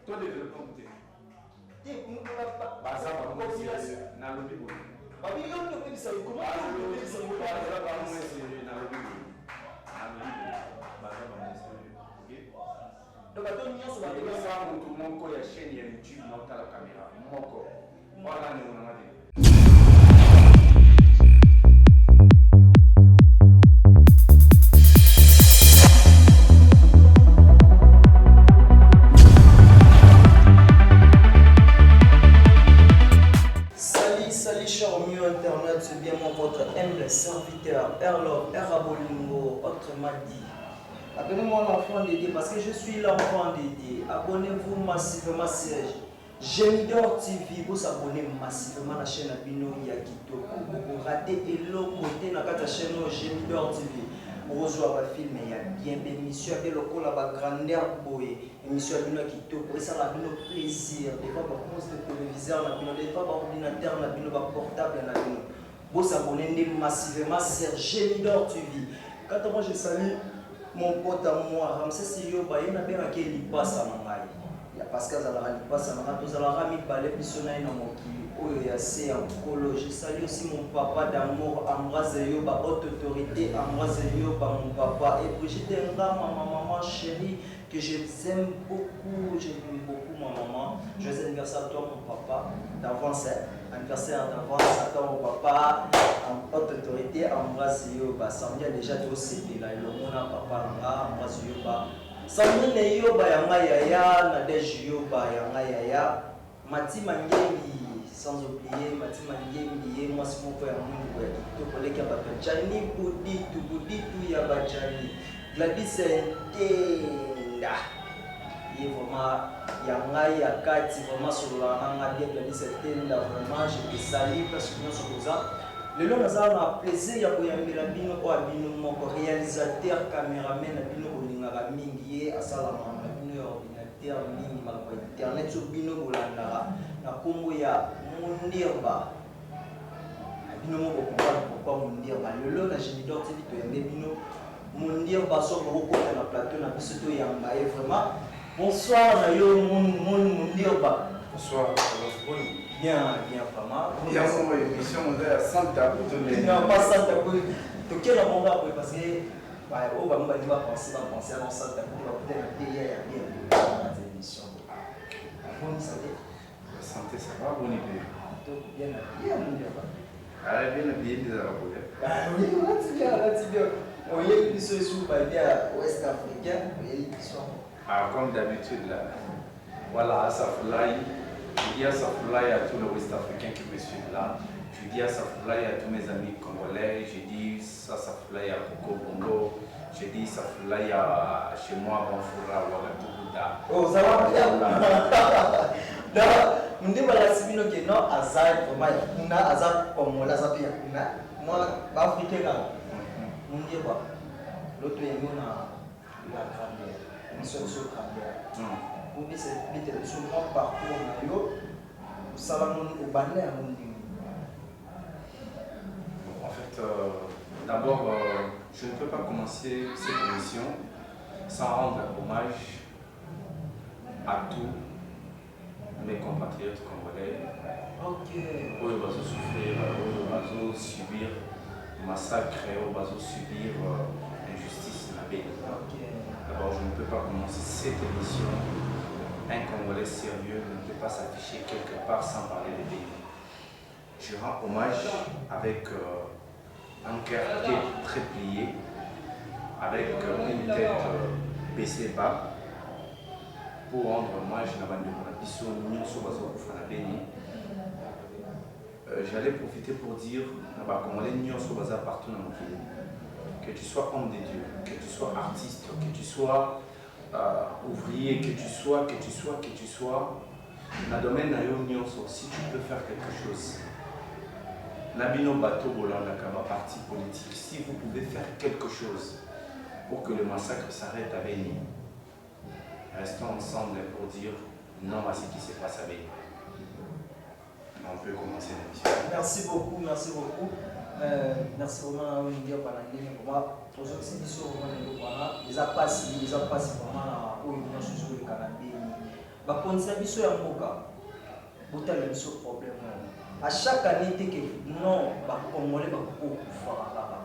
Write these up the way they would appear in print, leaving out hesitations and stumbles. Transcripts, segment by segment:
Toi, développement, tu es. Salut charmeux internet, c'est bien moi votre humble serviteur, Erlov, Erabolingo, autrement dit. Appelez-moi l'enfant de Dieu parce que je suis l'enfant de Dieu. Abonnez-vous massivement sur Gemidor TV, vous abonnez massivement à la chaîne Abino Yakito. Vous ratez et l'autre côté dans la chaîne Gemidor TV. Vous rejoignez un film, il y a bien des émissions, il y a la grandeur boy, émission Abino Yakito, et ça a un plaisir. Des fois, par contre, c'est téléviseur, des fois, par ordinateur, par portable, vous abonnez massivement sur Gemidor TV. Quand moi je salue mon pote à moi, Ramsès Siyoba, il y a bien qui passe à Mangaï. Il y a Pascal Zalara, il passe à Mangaï, tous Zalara, il balai, puis son aïe, il y a assez en colo. Je salue aussi mon papa d'amour, Ambroise Yoba, haute autorité, Ambroise Yoba, mon papa. Et Brigitte Nga, ma maman chérie, que je aime beaucoup, j'aime beaucoup ma maman. Joyeux anniversaire à toi, mon papa, d'avance, anniversaire d'avance à toi, mon papa, en haute autorité, Ambroise Yoba. Ça me dit déjà de céder là, le monde à papa, Ambroise Yoba. Ça me dit Yoba, Yanga Yaya, Nadej Yoba, Yanga Yaya, Mati Mangeli. Sans oublier Mati Mangeli, moi c'est mon père, mon père, tout le collègue Jani Bouditou Yabajani, Gladys Ntenda. Il est vraiment Yanga Yakati, vraiment sur la langue bien Gladys Ntenda, vraiment je te salue parce que nous sommes ça. Le long nous avons un plaisir de Bino ou Abino, mon réalisateur, caméraman, Abino Bolingara Mingi, à Salama, Abino ordinateur, Mingi, Internet, sur Bino Bolandara, na Congo ya Mundirba. Abino mon pourquoi Mundirba. Le long na Gemidor TV, tu es Bino Mundirba, sur beaucoup dans la plateau, na Bisoto Yamba, et vraiment. Bonsoir, Nayo Mundirba. Bonsoir, bien, vraiment. Il y a une émission à Santa il n'y a pas Santa Cruz. Donc, quel est le moment parce que on va penser à Santa Cruz, on va peut-être bien dans cette émission. Bonne santé. La santé, ça va, bonne idée. Bien habillé, mon Dieu. Ah, bien habillé, les Arabes. Oui, c'est bien. On y est plus sous ouest africain, Ah, comme d'habitude, là. Voilà, Asafulai. Je dis Asafulai à tous les Ouest africains qui me suivent là. Je dis Asafulai à tous mes amis congolais. Je dis Asafulai à Coco Bongo. Je dis Asafulai à chez moi, Bonfoura, Ouagadougouda. Oh, ça va bien. Non, je dis que la Sibino qui est non, Azar, vraiment, Azar comme on l'a appelé. Moi, Africain, on dit quoi? L'autre est mon la grammaire. Une seule grammaire. On dit c'est sur mon parcours, en fait, d'abord, je ne peux pas commencer cette émission sans rendre hommage à tous mes compatriotes congolais. Où ils vont souffrir, où ils vont subir massacre, où ils vont subir injustice dans la pays. D'abord, je ne peux pas commencer cette émission. Un Congolais sérieux ne peut pas s'afficher quelque part sans parler de pays. Je rends hommage avec un cœur qui est très plié, avec une tête baissée bas, pour rendre hommage à la j'allais profiter pour dire partout dans mon pays, que tu sois homme de Dieu, que tu sois artiste, que tu sois ouvrier, que tu sois, dans le domaine si tu peux faire quelque chose. Nabino Bato Bolanda Kaba, parti politique, si vous pouvez faire quelque chose pour que le massacre s'arrête à Béni, restons ensemble pour dire non à ce qui se passe à Béni. On peut commencer l'émission. Merci beaucoup. Merci vraiment de dire pour moi. Aujourd'hui, c'est vraiment les pas vraiment où ils sont sur le canapé. bakonisa biso ya mboka botala biso problème à chaque année te que non bakongolais bakokufaka kaka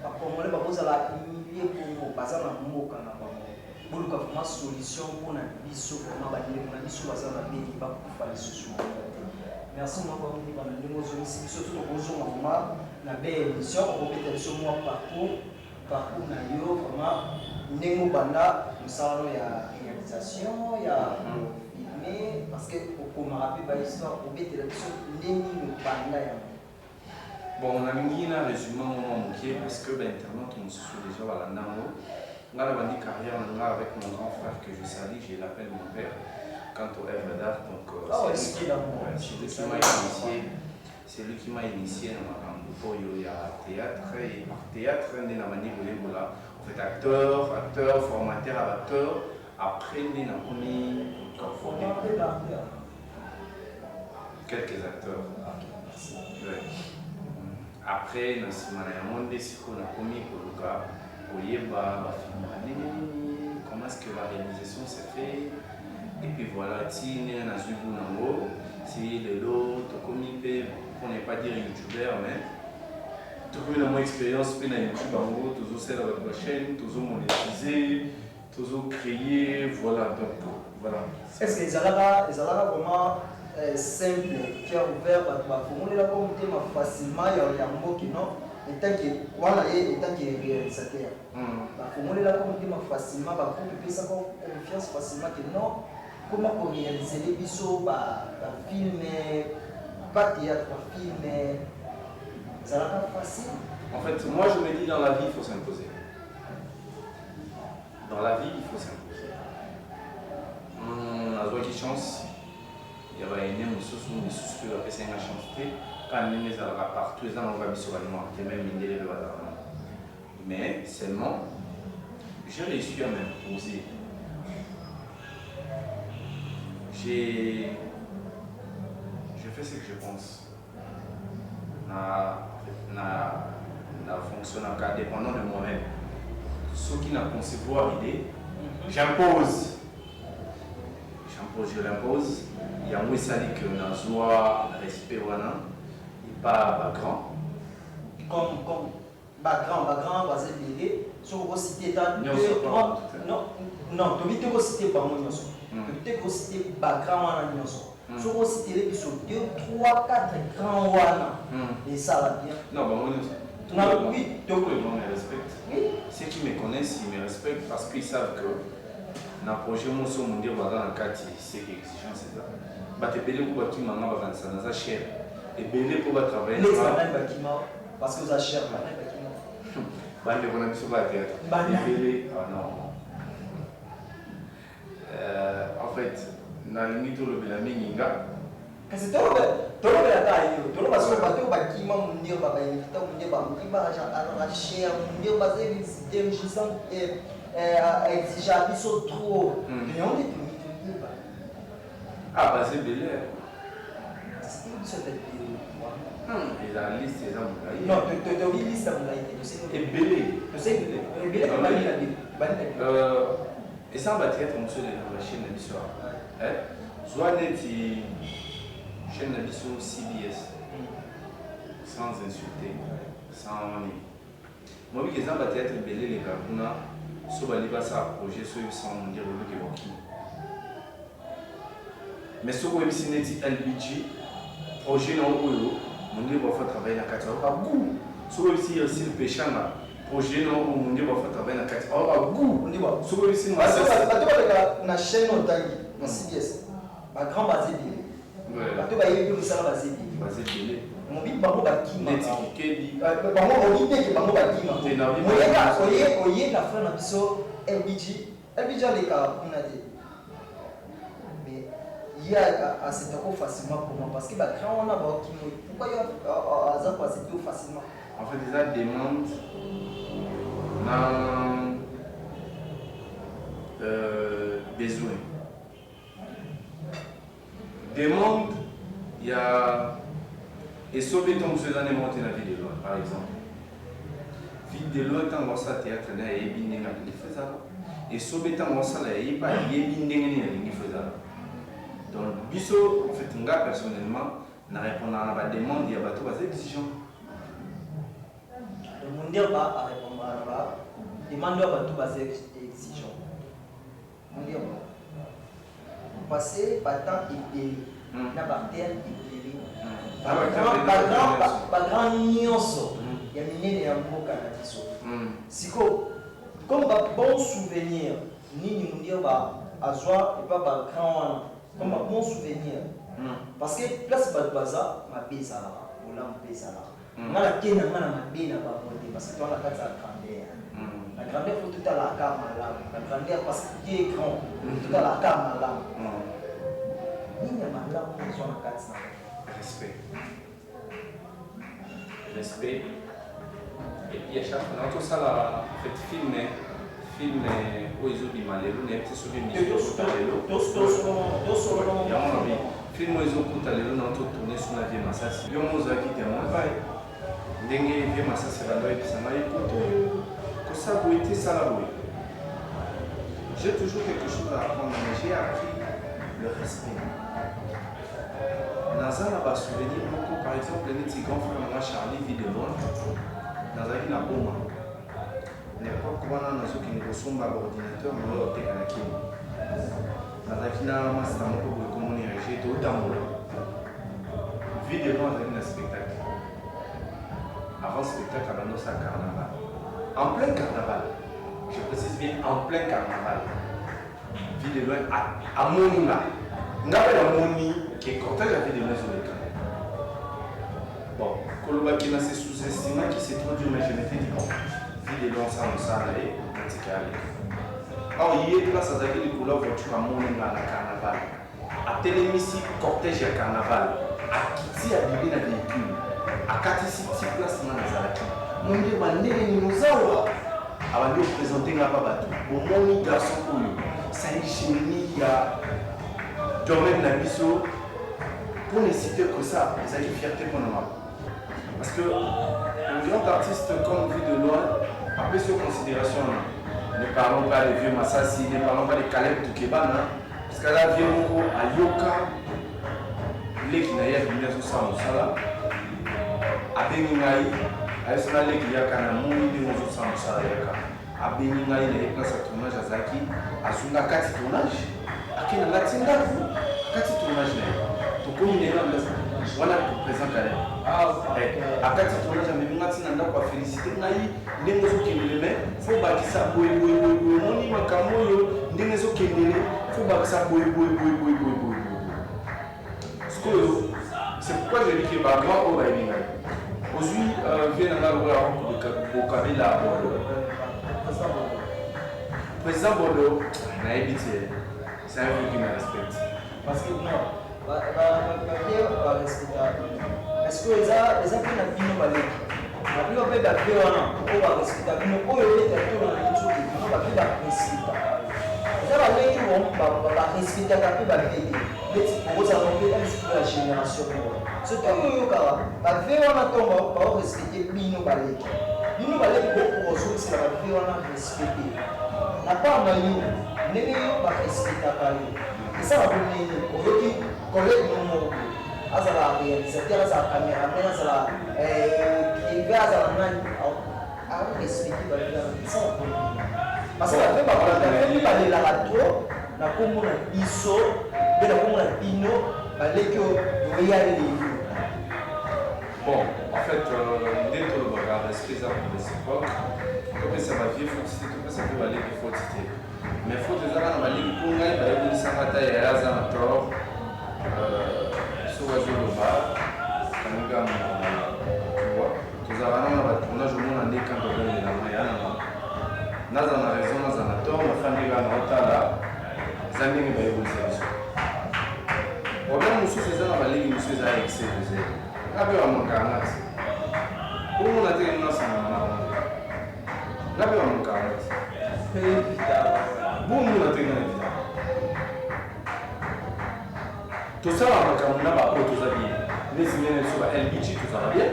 bakongolais bakozala millier kongo baza na mboka na bango boluka vraiment solution mpona biso vraiment bandeko na biso baza na beni bakufa lisusu te merci mwa bango bana ndenge ozongisi biso to tokozonga vraiment na be émission okobeta biso mwa parcours na yo vraiment ndenge obanda mosala ya réalisation ya filmer parce que okomaka mpe bahistoire obetela biso ndenge lobanda yango. Bon, on a mis un résumé au moqué parce que Internet, on se souvient déjà à la Namo. On a la carrière avec mon grand frère que je salue, je l'appelle mon père. Quant au œuvre d'art, donc c'est lui qui m'a initié dans ma il y a théâtre et par théâtre, on est dans la manière en fait acteur, formateur, acteur. Après, on est dans quelques acteurs. Ouais. Après, dans ce moment, on a commis comment est-ce que la réalisation s'est faite. Et puis voilà, si on a si le lot, on n'est pas dire youtubeur, mais tout le monde expérience sur YouTube, toujours celle avec la chaîne, toujours monétiser, toujours créer, voilà. Donc, voilà. Est-ce que les Arabes vraiment simple, cœur ouvert, on est là comme thème facilement, il y a un mot qui non, et tant que réalisateur. On est là comme thème facilement, on peut ça confiance facilement que non, comment on réaliser les bisous, film, pas théâtre, film, ça n'a pas facile. En fait, moi je me dis dans la vie il faut s'imposer. Dans la vie il faut s'imposer. On a droit de chance. Il y a une ressource où les sources peuvent appeler ça une chance. Quand on est partout, les gens vont sur l'alimentaire, même une délai de mais seulement, j'ai réussi à m'imposer. J'ai fait ce que je pense. Na fonctionne en cas dépendant de moi-même. Ceux qui n'ont concevoir l'idée, j'impose, je l'impose. Il y a un sali que n'a soit respect ou il pas grand. Comme background basé l'idée sur vos cités non tu veux te citer par mon nyonso tu te citer background wana nyonso sur vos cités les sur 2 3 4 grands wana et ça va bien non bah moi non oui tout le monde me respecte. Oui. Ceux qui me connaissent ils me respectent parce qu'ils savent que dans le projet mon son mondial va dans le cadre c'est exigeant c'est ça bah te belé pour qui maman va ça dans sa cher et belé pour travailler parce que vous avez cher bah on a mis sur la tête belé ah non en fait na limite le belami ninga kasi tolo la taille tolo parce que bateau bakima mundir ba invita mundir ba mukiba ja cher mundir ba c'est exigent exigeant biso trop et on est ah bah c'est belé c'est une et la liste des hommes. Non, tu as oublié la liste de et belé. Tu sais, belé, et ça va être en dessous de la chaîne de l'histoire. Soit net chaîne de l'histoire CBS. Sans insulter, sans manier. Moi, oui, ça va être belé les gars. Soit les bas à projet, soit ils sont dire le qui mais soit ils sont net LBG, projet non haut. Mon Dieu va faire travailler dans la carte. Ah, goût. Soit ici le péché là. Projet non mon Dieu va faire travailler dans la carte. Ah, goût. On dit quoi? Soit ici moi. Na chaîne on tangi. Na CBS. Ba grand basé bien. Ouais. Ba to ba yé que ça basé bien. Basé bien. Mon big bango ba ki ma. Net qui bango on dit que bango ba ki ma. Oye la frère na biso LBG. LBG les gars on a dit. Il y a assez facilement pour moi parce que quand on a pourquoi il y a ça passer tout facilement en fait déjà demande besoin demande il y a et sauver ton besoin de monter la vidéo par exemple vidéo tant dans sa théâtre là et bien il fait ça et sauver tant dans ça là il pas il bien il fait ça Donc, biso, en fait, moi personnellement, na répondre à la demande, il y a bateau exigeant. Le monde n'est pas à répondre à la demande, bateau exigeant. On dit passer par temps et la bactérie et pas grand nyonso il y a minene ya mboka na biso siko comme ba bon souvenir nini mundio ba azwa et pas ba grand wana comme ba bon souvenir parce que place ba baza ma beza la bola mpeza la ngala kena ngala mabena ba modé parce que toi la kata grandeur la grandeur faut tout à la cama là la grandeur parce que Dieu est grand tout à la cama là respect. Respect. Et puis à chaque fois, tout ça, là, en fait, film, où ils ont dit malheureux, il y a un petit souvenir de film où ils ont coupé les gens, tourné sur la vie massage. Ils ont dit que moi, dengue vie massage, c'est la loi et ça m'a écouté. Que ça a été ça la loi. J'ai toujours quelque chose à apprendre, mais j'ai appris le respect. Dans un souvenir, par exemple, le petit grand frère Charlie vit de loin. Dans un ville à Boma. N'importe quoi, dans ce qui nous ressemble à l'ordinateur, mais on est à la Kine. Dans un ville à Massa, on peut communiquer, j'ai tout d'amour. Vit de loin, dans un spectacle. Avant le spectacle, on a un carnaval. En plein carnaval. Je précise bien, en plein carnaval. Vit de loin à Moninga. On appelle à Moni. Qui est cortège avec des maisons de canne. Bon, Koloba qui s'est sous-estimé, qui s'est trop dur, mais je m'étais dit, bon, vu des longs sans ça, allez, on s'est calé. Alors, il y a place à Zaki de couleur, tu vas mourir dans le carnaval. À Télémissi, cortège à carnaval. À Kiti, à Bibi, dans le véhicule. À Katisi, petit place dans les Zalaki. Mon Dieu, ma nez, nous avons. Avant de présenter la babatou. Au mon garçon, ça y est, chez nous, il y a domaine de la biseau. Pour ne citer que ça, ils ont une fierté pour nous. Parce que un grand artiste comme Vie de loin a pris sur considération. Ne parlons pas des vieux Massassi, ne parlons pas des Caleb Toukebana. Parce que là, vient à Yoka, les qui n'aient pas bien sur ça, Moussala. À Beningaï, à Esnale qui y a Kanamouni, des mots sur ça, Moussala Yoka. À Beningaï, il y a place à tournage à Zaki, à Zunga Kati tournage. À Kena Latinda, Kati tournage. Comme il est là, voilà le président Calais. À quatre tournages, je me suis dit que féliciter les gens qui me met, il faut que ça bouille, mon ima kamoyo, les gens qui me met, il faut que ça bouille. C'est pourquoi je dis que ma grand oreille est là. Aujourd'hui, vient dans la rue au Kabila. Président Bordeaux, c'est un peu qui me respecte. Parce que non. Est-ce que les gens qui ont vu nos balais, la plupart des gens qui ont respecté, nous avons été dans les choses qui nous ont respecté. Les gens qui ont respecté la plupart des gens, nous avons fait la génération. Ce que nous avons fait, on a respecté nos balais. Nos balais pour aujourd'hui, c'est la vie on a respecté. La part de nous, nous avons respecté la balai. Et ça va venir. Collègue nous azala réalisateur azala caméraman azala qui va azala nani a expliquer ba ça parce que fait ba la radio na kombo na biso be na kombo na bino ba leko réalité. Bon, en fait, dès que le regard respect ça pour les époques, comme ça va vivre, faut citer, comme ça peut aller, il faut citer. Mais il faut que les gens dans la ligue pour gagner, il faut que les gens dans la tort. So wazoloba kanga mwa tuzabana na tournage mona ndeka ndo na mayana naza na raison naza na tort na fandika na otala zangi ba yebo service problème mususu zana baligi mususu za excès ngabe wa mukanga umu na tena na sana na ngabe wa mukanga bumu na tena na tout ça, on a pas tout ça bien. Les signes sur LBG, tout ça va bien.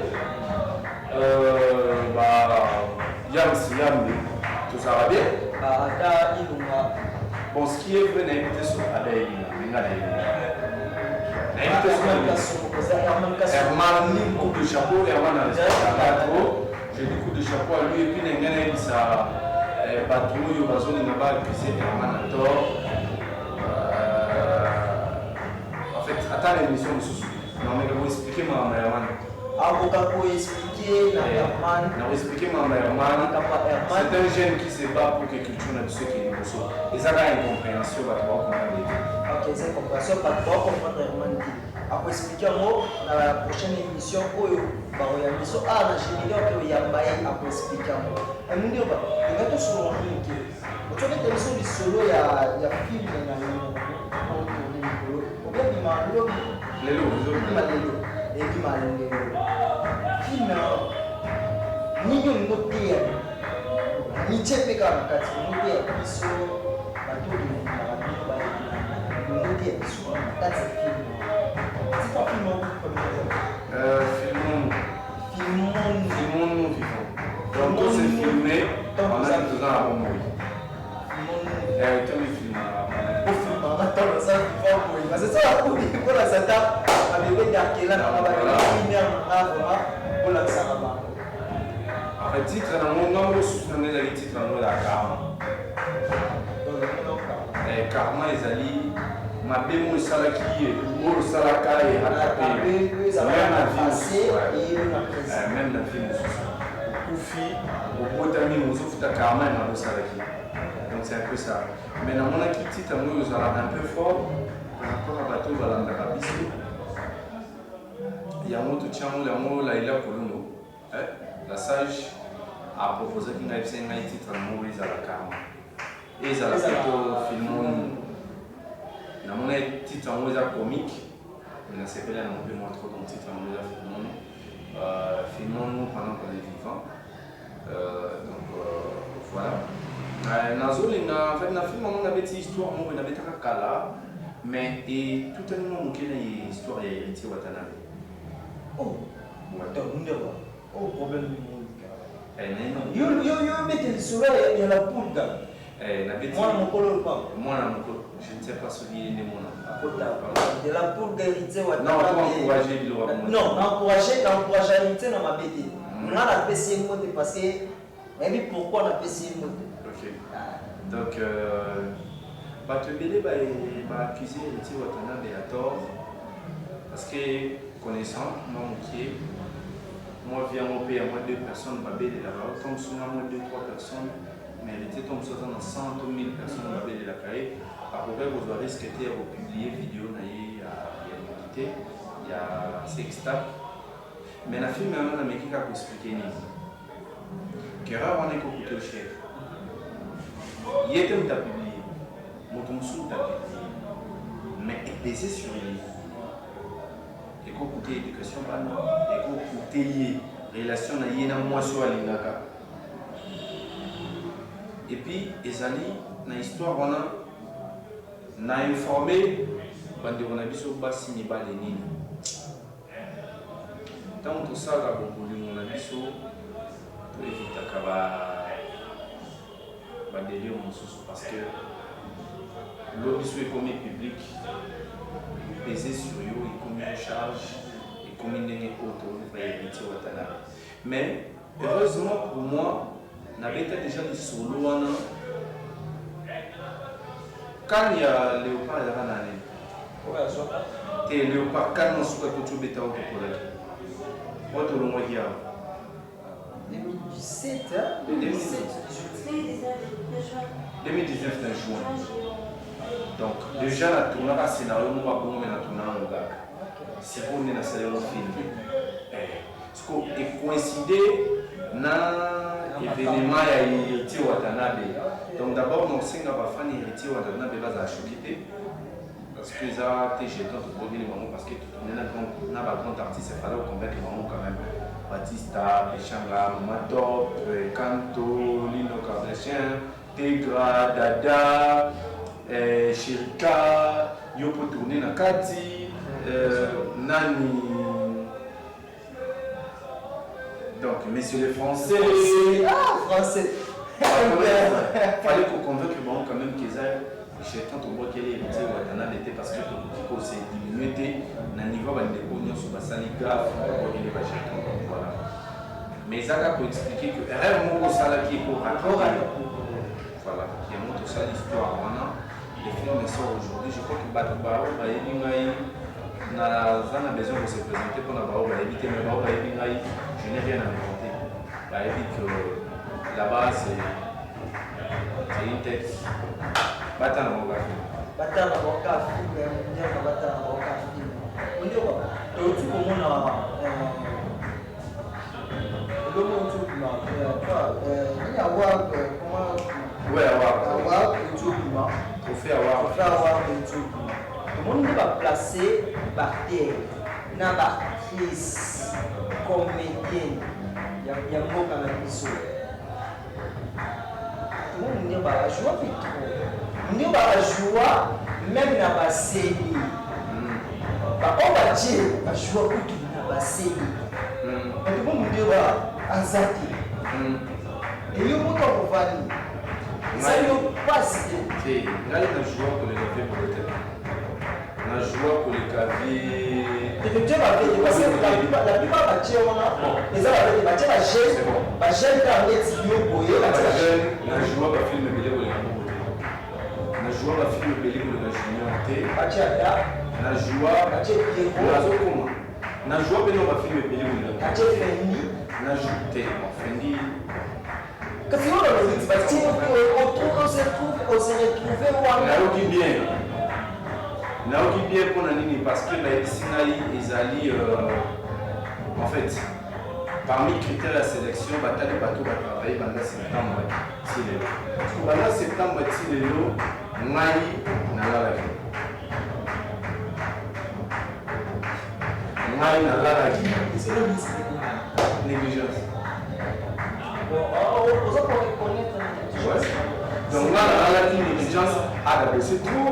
Yam, tout ça va bien. Bon, ce qui est vrai, c'est sur Adèle, Herman, coup de chapeau, Herman a respecté. J'ai dit coup de chapeau à lui et puis il y a sa patrouille, il y a accusé Herman à tort. En fait, attends l'émission de Soussou. Non, mais vous expliquez ma Herman. Avocat pour expliquer la Herman. Non, expliquer ma Herman. C'est un jeune qui se bat pour que la culture n'a pas qui est mosso. Et ça a une compréhension, va pouvoir comprendre. Ok, c'est compréhension, va pouvoir comprendre Herman. Après expliquer moi dans la prochaine émission, l'émission A, la génération que Yambaye après expliquer moi. Et nous dire, on va tout sur le film. Tu as des émissions du solo, il y a film, il y a film ninyo ngotea nichepe kama kati ngotea biso bato de ngotea biso kati film c'est pas film filmons nous vivons donc tout c'est filmé en faisant un bon bruit c'est ça pour la sata avec Darkela na ba pour la sarama en fait titre na mon nom soutenir les titres na la karma karma ezali mabe mo salaki mo salaka et rattrapé même la vie kufi obotami mozofuta karma et mabe salaki. Donc c'est un peu ça. Mais dans mon activité, un peu fort par rapport à bateau Valandarabiso. Il y a un autre channel, il y a un Laila Kolono. La sage a proposé qu'il y ait un titre en mot à la karma. Et ça la film. Il y a un titre en mot comique. Mais c'est pas là non plus moins trop dans le titre en mot filmons-nous pendant qu'on est vivant. Donc voilà. En fait, dans le film, on a une histoire, on a une kala, mais tout un monde qui a une histoire héritier Watanabe. Oh, problème du monde. Yo, mettez le soleil, il y a la poudre. Moi, je ne sais pas celui qui est mon nom. De la poudre héritier Watanabe. Non, pour encourager le roi. Non, encourager héritier dans ma BD. On a la PC mode parce que, mais pourquoi la PC mode? Donc, Batebele va accuser Héritier Watanabe à tort parce que, connaissant, moi viens au pays à moins 2 personnes, Babel là-bas, tombe sur moi 2-3 personnes, mais Héritier tombe sur 100 000 personnes, Babel là carré. Après, vous aurez risqué de publier vidéo, il y a nudité, il y a sextape. Mais la film, on a expliqué que rare on est coupé au chef. Il était publié, mon sous t'a publié, mais il pesait sur lui. Et qu'on coûtait éducation, et qu'on coûtait relation à moi sur Alingaka. Et puis, Ezali, dans l'histoire, on a informé quand on a vu sur bas si pas les nini. Tant que ça, on a vu sur pour éviter délire parce que l'objet est comme public, peser sur eux, il comme une charge, et comme une auto, mais heureusement pour moi, n'avait déjà des solos quand il y a Léopard, il y a un année. Et Léopard, quand on se fait tout le bêta au Topolaki. What do you 2017, 2019 de juin. Donc, déjà, la tournée, le scénario, nous avons tourné en Ougak. Si vous venez dans ce film, parce qu'il coïncidé dans l'événement de Héritier Watanabe. Donc, d'abord, nous avons fait Héritier Watanabe va choquer. Parce que ça a été jeté pour les mamans, parce que tout le monde a un grand artiste, il fallait convaincre les mamans quand même. Batista, Bechanga, Matop, Kanto, Lino Kardashian, Tegra, Dada, Shirika, Yopo tourner na Kati, Nani. Donc, messieurs les Français. Ah, Français. Il fallait qu'on convainque les mamans quand même qu'ils aient j'ai tant au bois qu'elle est héritier ou à l'été parce que pour c'est diminué, na niveau va le pognon sur la saliga, voilà. Mais ça va expliquer que rêve mon sala qui est pour raconter. Voilà, qui montre ça l'histoire. Maintenant, les films sortent aujourd'hui. Je crois que Batouba va éviter. On a besoin de se présenter pour avoir évité, mais je n'ai rien à inventer. Va éviter que là-bas c'est une tête. Batana Boka. Batana Boka, film, Batana Boka, film. On dit quoi? Tu comment on va placer par terre, dans la actrice, comédienne, il y a un mot comme ça. Tout le monde va jouer vite. On va jouer même dans la série. On va dire, on va jouer dans la série. Tout le monde va azati. Et il y a un mot qu'on va dire. Ça ne passe pas. C'est là il joue pour les lever pour le thème. On joue pour les caviers. Et tu vas faire parce que la plupart va tirer on a. Les gens va tirer la chaise. La chaise dans les tuyaux pour y aller. On joue pour film belé pour les caviers. On joue pour film belé pour les juniors. Bachata. On joue pour Pierrot. On joue pour film belé pour les caviers. Fendi. On joue Fendi. Parce que on se retrouve Naoki bien pour Nanini parce que la Sinaï Ezali en fait parmi les critères de la sélection bataille de bateau va travailler pendant septembre parce que pendant septembre il est Ngai Nala Ngai Nala c'est le ministre négligence. Donc là, la négligence a bossé trop,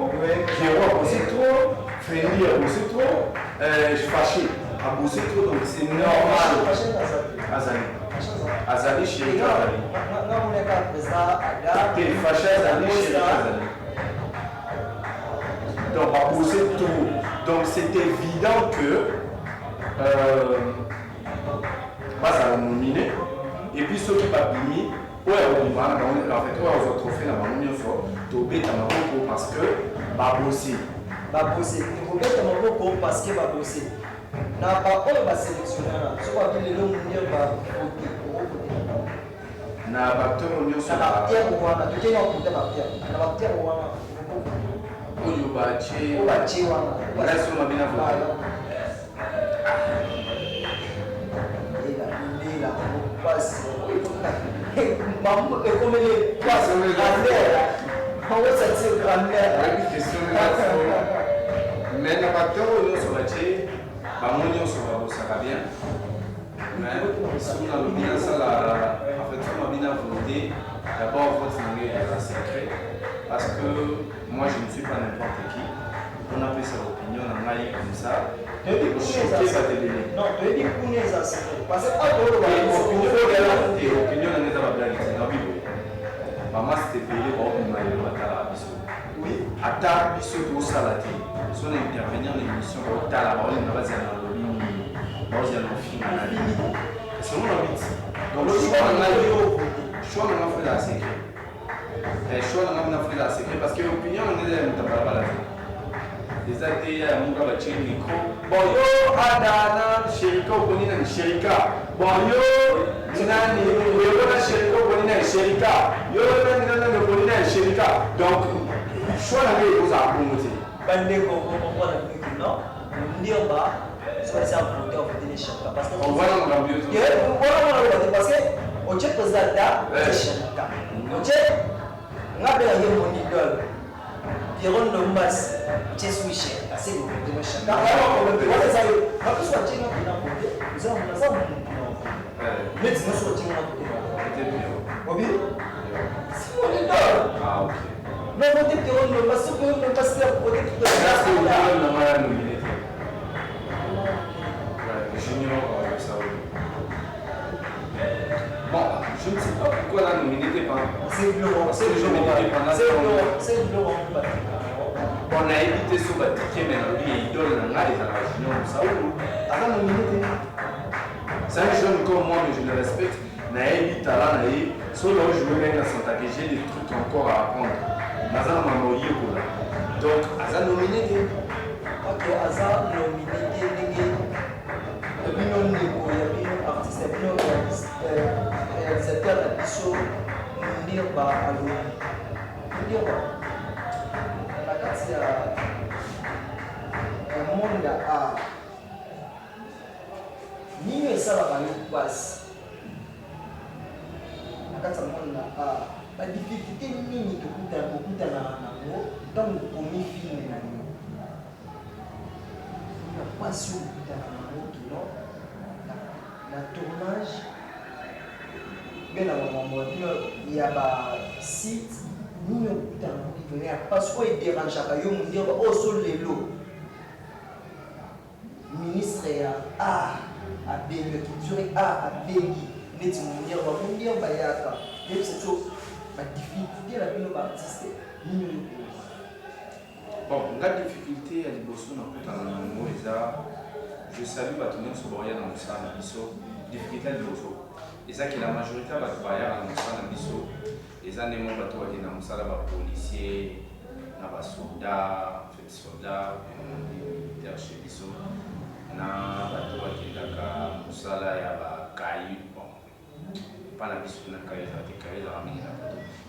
Pierrot a bossé trop, Fendi a bossé trop, Fâché a bossé trop, donc c'est normal. Azali, chéri Azali. Fâché Azali, chéri Azali. Donc a bossé trop. Donc c'est évident que pas à nominer. Et puis ceux qui pas bini, en fait, on va trophée là-bas, on va parce que va bosser. Va bosser. Il faut mettre parce que va bosser. N'a pas on va sélectionner là. Ce qu'on appelle le nom mondial va voter. N'a pas de mondial sur la terre ou wana. Tu tiens en compte la terre. N'a pas terre ou wana. On va tirer. On va tirer wana. Là sur ma bien voté. Maman, comme les poissons de grand-mère. On va sortir grand-mère. Oui, question de mais n'a pas de temps sur la télé. Maman, ça va bien. Mais si on a bien ça, en fait, on a bien voté. D'abord, votre langue est sacrée. Parce que moi, je ne suis pas n'importe qui. On a pris sa opinion, on a mis comme ça. Non, tu es dit qu'on est assez. Parce que opinion on est à la blague. Maman c'était payé pour une oui. Attaque biso pour salati. Si on intervenir dans l'émission pour la parole, on va dire dans le film. C'est mon habit. Donc le choix on a fait la sécurité. Le choix on a fait la sécurité parce que l'opinion on est dans la les athées, mon gars, le micro. Bon, yo, Adana, Sherika, Bonina, Sherika. Bon, yo, Nani, yo, Sherika, Bonina, Sherika. Yo, Nani, Bonina, Sherika. Donc, choix la vie, vous avez promoté. Bandeko, on va le dire non. On dit en bas, soit ça a voté, on vote les Sherika. Parce que. On va dans la bio. Parce que, on check le Zada, les Sherika. On check, on a bien mon idole. Pierrot de Mas, tu es switché, assez de chacun. Mais tu me sortis mon côté. C'est mon idole. Ah, ok. Mais mon Pierrot de Mas, c'est que le passer à côté de la junior, ça. Bon, je ne sais pas pourquoi là, nominé pas. C'est le roi. C'est le jour C'est le roi. On a évité ce bâtiment, mais on lui idole dans la région. C'est un jeune comme moi, mais je le respecte. Naïbi talent naïb, solo jouer même dans son tapis, j'ai des trucs encore à apprendre. Nazan m'a mouillé pour là. Donc, Azan nominé. Ok, Azan nominé. Il y a un artiste, il y a un réalisateur, il y a un monde à ni ça va passe. La difficulté nini tokuta nango ntango tokomi filme na yo na pasi oyo okutana nango kino na tournage mpe na bamambo ya basite nini okutana nango kino ya pasi oyo ederangeaka yo mondeba oyo so lelo ministre ya art abengi culture art abengi neti mondial bayaka même c'est tout ma difficulté la bino artiste nini bon la difficulté à liboso na kutana na ngo eza je salue bato nyonso baya na mosala na biso difficulté à liboso eza ke la majorité ya bato baya na mosala na biso eza ndenge bato bakenda mosala bapolicier na basoldat fait soldat militaire chez biso na bato bakendaka mosala ya bakayu pas la mission de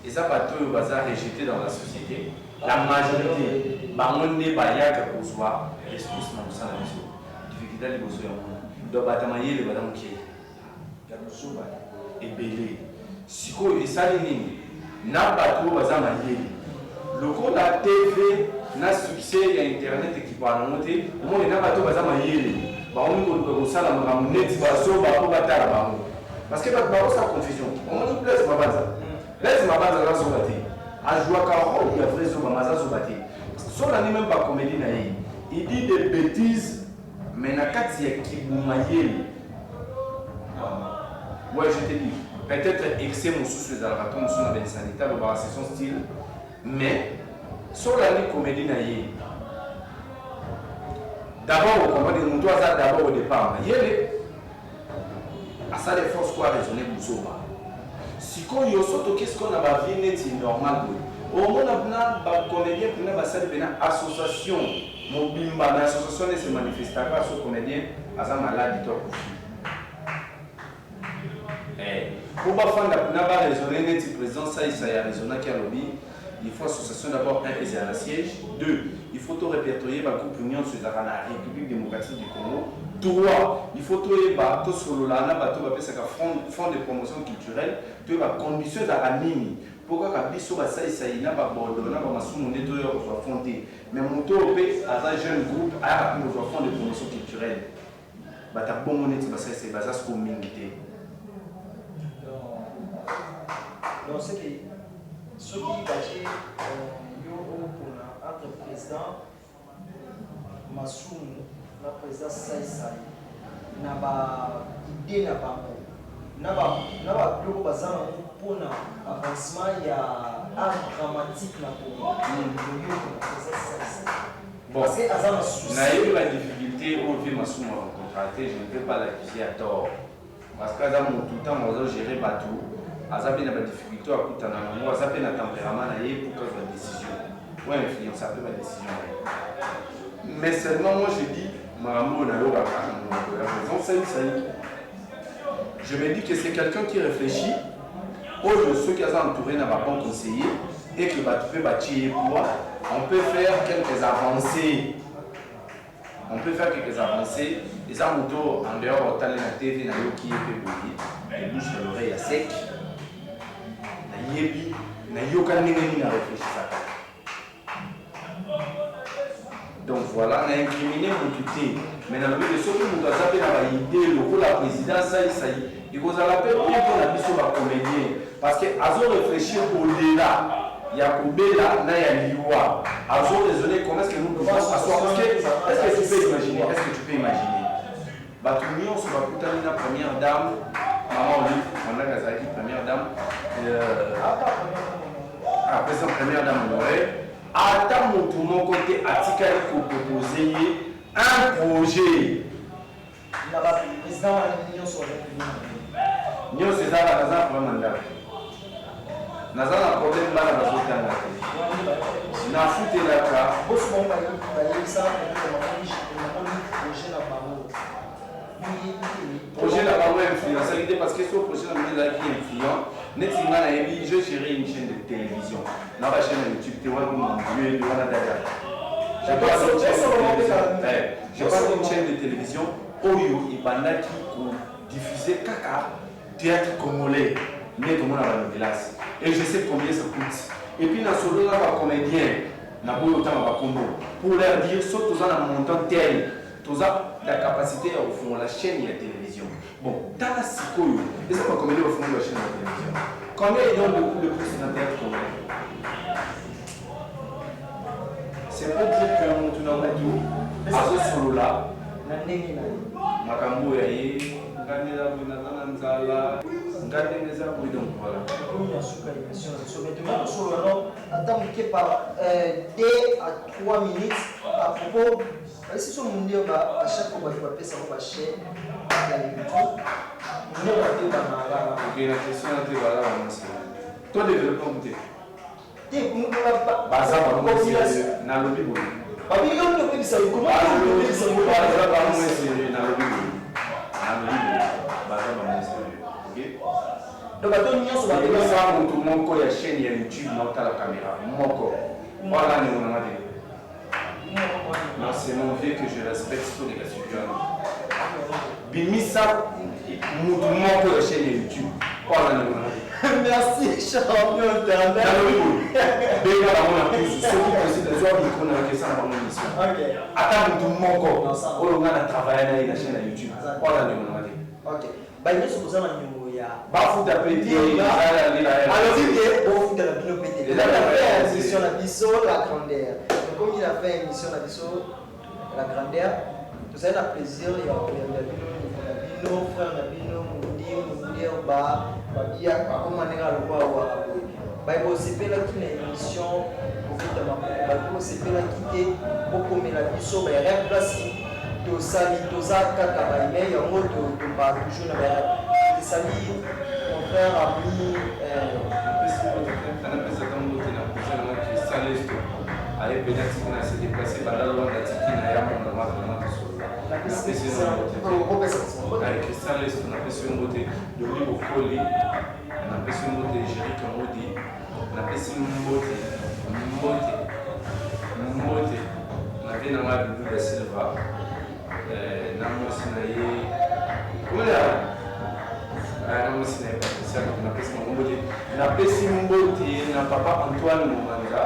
et ça va tout rejeté dans la société. La majorité, bangonne bayaka pour soi, ressources dans ça la mission. Difficulté les besoins. Donc batamayer les badam qui et belé. Siko et ça les na bateau bazamayer. Le coup la TV na succès il y a internet qui va monter. Au moins na bateau bazamayer. Ba on ko ça la monnaie baso ba ko batala ba. Parce que ça confusion. On dit place ma base. Place ma base là sur la télé. A jouer car il y a vrai sur ma base sur la télé. Son ami même pas comédie na il dit des bêtises mais na kati ya kibumayeli. Ouais, je te dis peut-être excès mon sous les alraton mon sous na ben sanitaire le c'est son style mais sur la comédie na d'abord on va dire mon doigt d'abord au départ yele à ça les forces quoi raisonner Boussoba. Si qu'on y a surtout qu'est-ce qu'on a pas vu net normal au moins on a pas comédien pour na ça de association mon bimba na association de se manifester à ce comédien à ça malade toi pour pas faire na pas raisonner net président ça il y a raisonner qui a lobby il faut association d'abord un et un siège deux il faut tout répertorier la groupe union sur la République démocratique du Congo. 3. Il faut tout sur le fonds de promotion culturelle, tu vas condition à mini. Pourquoi la biso ça il n'a pas bordeaux, n'a pas massou de soit fondé. Mais mon taux à un jeune groupe a un fonds de promotion culturelle. Bah ta bon monnaie ça c'est basé sur communauté. Non, c'est que ce qui est entre président Massou, le président Saïsaï, n'a pas idée, n'a pas pour l'avancement, il y a art dramatique bon, parce que la difficulté au vie Massou m'a rencontré, je ne peux pas l'accuser à tort. Parce que tout le temps, on a géré bateau. Azabi n'a pas de difficulté à couper dans le Azabi n'a tempérament pour cause de la décision. Ou influence un peu la décision. Mais seulement moi je dis, je me dis que c'est quelqu'un qui réfléchit, ou ceux qui sont entourés n'a pas conseillé, et que tu peux bâtir pour on peut faire quelques avancées. On peut faire quelques avancées. Les amoutons en dehors de la TV, qui est fait les bouches de l'oreille à sec. Yebi, na yoka nini na réfléchir. Donc voilà, on a incriminé mon tuté. Mais dans le but de ce que nous avons fait dans l'idée, le rôle de la présidence, ça y est. Il faut la paix pour la mission de comédien. Parce que Azo réfléchir au-delà. Il y a Koubela, il y a Liwa. Azo raisonner comment est-ce que nous pouvons s'asseoir. Est-ce que tu peux imaginer? Est-ce que tu peux imaginer? Batunion, sur la première dame, maman Olive, on a Gazaki, première dame. Après sa première dame honorée, à mon côté, Atikali pour proposer un projet. Le président de l'Union sur Nous, c'est ça, la pour un mandat. Nous avons un problème là dans la société. Nous avons foutu la projet là influent. Ça veut dire parce que ce projet là qui est influent, je gérais une chaîne de télévision. Dans la chaîne de YouTube, tu vois mon Dieu, j'ai pas une chaîne de télévision Oyo et Banda qui diffusait caca, théâtre congolais, mais comme on a la glace. Et je sais combien ça coûte. Et puis dans ce lot là, comédien, pour leur dire, sauf tous en un montant tel, tous la capacité au fond la chaîne et la télévision. Bon, dans la Sikoyo, et ça va combien au fond de la chaîne et la télévision? Combien ils donnent le coût de plus dans le théâtre congolais? C'est pour dire que mon tournant a dit, à ce solo là, Makambo yaye, ngane la bunazana nzala, ngane neza pour donc voilà. Comme il y a sous l'émission, maintenant sur le nom, attends par 2 à 3 minutes à propos. Si sur mon Dieu, à chaque fois que je vais ça va chaîne, YouTube, on va dire ok, la question est voilà, toi développement côté. Tu nous pas. Baza ba mo na lobi bo. Ba bi yo no bisa ko ma no lobi bisa ko baza ba mo se na lobi bo. Na lobi bo. Baza ba mo se. OK? Donc bato nyonso ba ko sa mo to mon ko ya chaîne ya YouTube na ta la caméra. Moko. Voilà ni on a dit. Non, c'est mon vieux que je respecte sur les gars supérieurs. Bimisa mon ko ya chaîne ya YouTube. Voilà ni on a dit. Merci, champion internet. Ceux qui président de soi, ils connaissent ça dans mon émission. Attends, tout le monde, on a travaillé dans la chaîne YouTube. Ok. Bah, il y a ce que vous avez dit. Bah, faut t'appeler. Alors, il dit, bon, vous avez bien pété. Il a fait une émission à Bisso, la grandeur. Comme il a fait une émission à Bisso, la grandeur, vous avez un plaisir, il y a nos frères, babia comme on est à l'ouah Bible c'est pas là qui est une émission au fait de ma Bible c'est pas là qui est beaucoup mais la biso mais rêve là si to sali to za kaka ba email en mode de ba toujours na sali mon frère ami avec peut-être qu'on s'est déplacé par là loin de la Tiki na ya mon normal la Christian Lest, on a fait une beauté de Rivo Foli, on a fait une beauté de Jéric Modi, on a fait une beauté, on a fait une beauté de Silva, Namo Sinaye, comment il y a Namo Sinaye, on a fait une beauté, on a fait une beauté, on a papa Antoine Moumanga,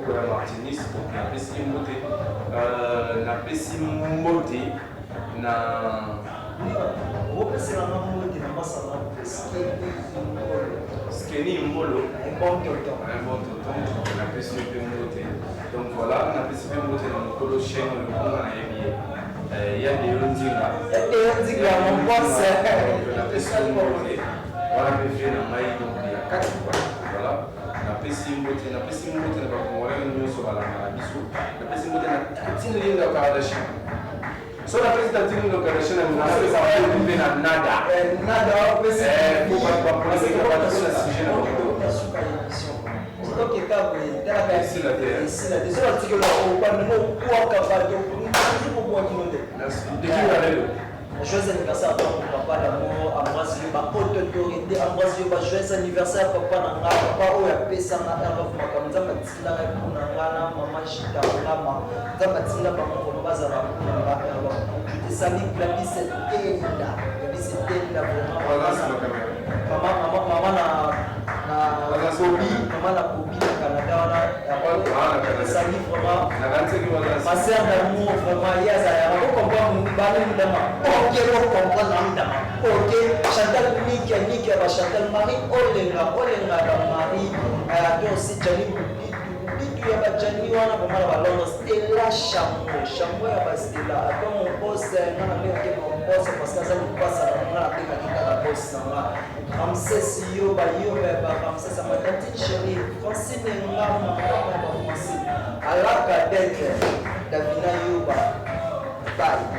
pour la Martinis, on a fait une beauté, on a fait une beauté. Skeni Mbolo, un bon tonton, on a pu se faire monter. Donc voilà, on a pu se faire monter dans le colo chien, le pont dans la il y a des Ronzinga. Mon boss, on a pu se faire monter. On a pu faire dans Maï, donc il y a 4 fois. Voilà, on a pu se faire monter, on a pu se faire monter dans le sur la Marabiso, on a pu se faire monter dans la petite ligne de Kardashian. So la petite ligne de Kardashian, on a fait ça pour vivre dans Nada. Nada, pour pas se faire la sujet. Donc, il y a ici la terre. Ici la terre. C'est que là, on va nous voir capable de joyeux anniversaire à ton papa d'amour, Ambroisio, haute autorité, Ambroisio, joyeux anniversaire papa Nanga, papa Oya Pesana, Erlof Makamza, Matina, Punangana, Maman Chita, Lama, Zamatina, Maman Bazara, Punanga, Erlof. Je te salue, la vie c'est Tenda, la vie c'est Tenda, maman na Kobi na Canada, on salue vraiment, ma sœur d'amour, vraiment, il y a ça, on comprend mon balai d'ama. Ok, on comprend l'âme. Ok, Chantal Nick, Chantal Marie, Olenga, la Marie, donc c'est Janine, ya bajani wana kwa mara balondo Stella Chambo ya ba Stella ata mon boss ngana meke mon boss parce que ça nous passe à ngana peka kita la boss nga Ramses yo ba Ramses ma tante chérie Francine ngama ba Francine alaka dete Davina yo ba bye